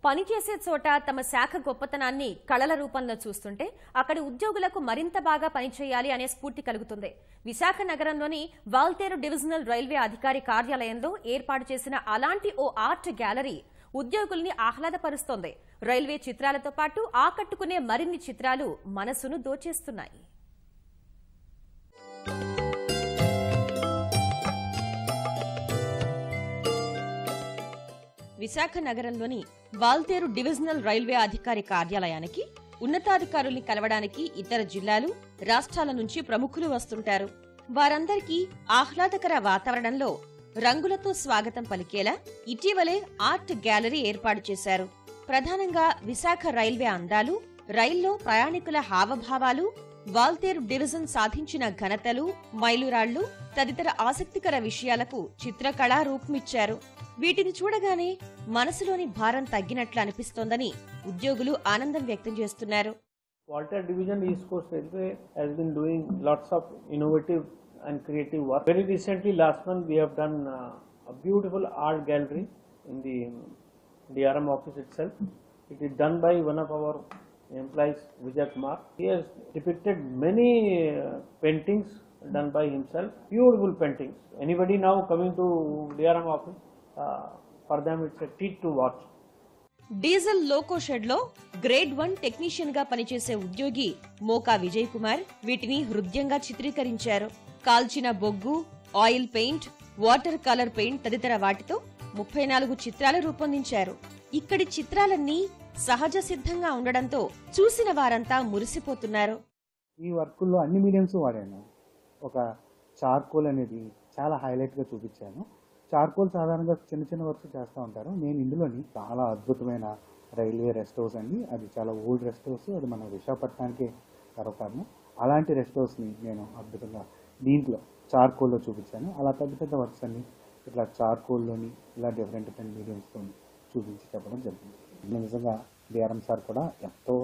పనిచేసే చోట తమ శాఖ గొప్పతనాన్ని కళల రూపంలో చూస్తుంటే అక్కడి ఉద్యోగులకు మరింత బాగా పనిచేయాలి అనే స్ఫూర్తి కలుగుతుంది. విశాఖ నగరంలోని వాల్తేరు డివిజనల్ రైల్వే అధికారి కార్యాలయంలో ఏర్పాటు చేసిన అలాంటి ఓ ఆర్ట్ గ్యాలరీ ఉద్యోగుల్ని ఆహ్లాదపరుస్తోంది. రైల్వే చిత్రాలతో పాటు ఆకట్టుకునే మరిన్ని చిత్రాలు మనసును దోచేస్తున్నాయి. విశాఖ నగరంలోని వాల్తేరు డివిజనల్ రైల్వే అధికారి కార్యాలయానికి ఉన్నతాధికారుల్ని కలవడానికి ఇతర జిల్లాలు, రాష్ట్రాల నుంచి ప్రముఖులు వస్తుంటారు. వారందరికీ ఆహ్లాదకర వాతావరణంలో రంగులతో స్వాగతం పలికేలా ఇటీవలే ఆర్ట్ గ్యాలరీ ఏర్పాటు చేశారు. ప్రధానంగా విశాఖ రైల్వే అందాలు, రైల్లో ప్రయాణికుల హావభావాలు, వాల్తేరు డివిజన్ సాధించిన ఘనతలు, మైలురాళ్లు తదితర ఆసక్తికర విషయాలకు చిత్రకళా రూపమిచ్చారు. వీటిని చూడగానే మనసులోని భారం తగ్గినట్లు అనిపిస్తోందని ఉద్యోగులు ఆనందం వ్యక్తం చేస్తున్నారు. Walter Division East Coast Railway has been doing lots of innovative and creative work. Very recently, last month, we have done a beautiful art gallery in the DRM office itself. It is done by one of our employees, Vijay Kumar. He has depicted many paintings done by himself, beautiful paintings. Anybody now coming to DRM office, for them it's a treat to watch. Diesel loco shed లో grade 1 technician గా పనిచేసే ఉద్యోగి మోకా విజయ్ కుమార్ వీటిని హృద్యంగా చిత్రీకరించారు. కాల్చిన బొగ్గు, oil paint, water colour paint తదితర వాటితో 34 చిత్రాలు రూపొందించారు. ఇక్కడి చిత్రాలన్నీ సహజ సిద్ధంగా ఉండడంతో చూసిన వారంతా మురిసిపోతున్నారు. ఈ వర్కుల్లో అన్ని మీడియంస్ వాడాను. ఒక చార్కోల్ అనేది చాలా హైలైట్ గా చూపించాను. చార్కోల్ సాధారణంగా చిన్న చిన్న వర్క్స్ చేస్తూ ఉంటారు. నేను ఇందులోని చాలా అద్భుతమైన రైల్వే రెస్ట్ హౌస్ అండి. అది చాలా ఓల్డ్ రెస్ట్ హౌస్. అది మన విశాఖపట్నానికి గర్వకారణం. అలాంటి రెస్ట్ హౌస్ని నేను అద్భుతంగా దీంట్లో చార్కోల్లో చూపించాను. అలా పెద్ద పెద్ద వర్క్స్ అన్ని ఇట్లా చార్కోల్లోని ఇలా డిఫరెంట్ డిఫరెంట్ మీడియంస్తో చూపించి చెప్పడం జరిగింది. నిజంగా డిఆర్ఎం సార్ కూడా ఎంతో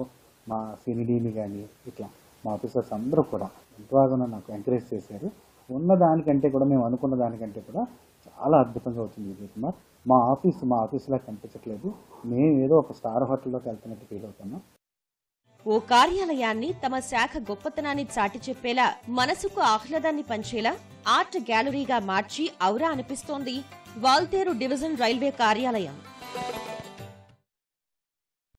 మా సినిడీని కానీ ఇట్లా మా ఆఫీసర్స్ అందరూ కూడా ఎంతో బాగా నాకు ఎంకరేజ్ చేశారు. ఉన్న దానికంటే కూడా మేము అనుకున్న దానికంటే కూడా చాలా అద్భుతంగా వచ్చింది విజయ్ కుమార్. మా ఆఫీసులా కనిపించట్లేదు. మేము ఏదో ఒక స్టార్ హోటల్లోకి వెళ్తున్నట్టు ఫీల్ అవుతున్నాం. ఓ కార్యాలయాన్ని తమ శాఖ గొప్పతనాన్ని చాటి చెప్పేలా, మనసుకు ఆహ్లాదాన్ని పంచేలా ఆర్ట్ గ్యాలరీగా మార్చి ఔరా అనిపిస్తోంది వాల్తేరు డివిజన్ రైల్వే కార్యాలయం.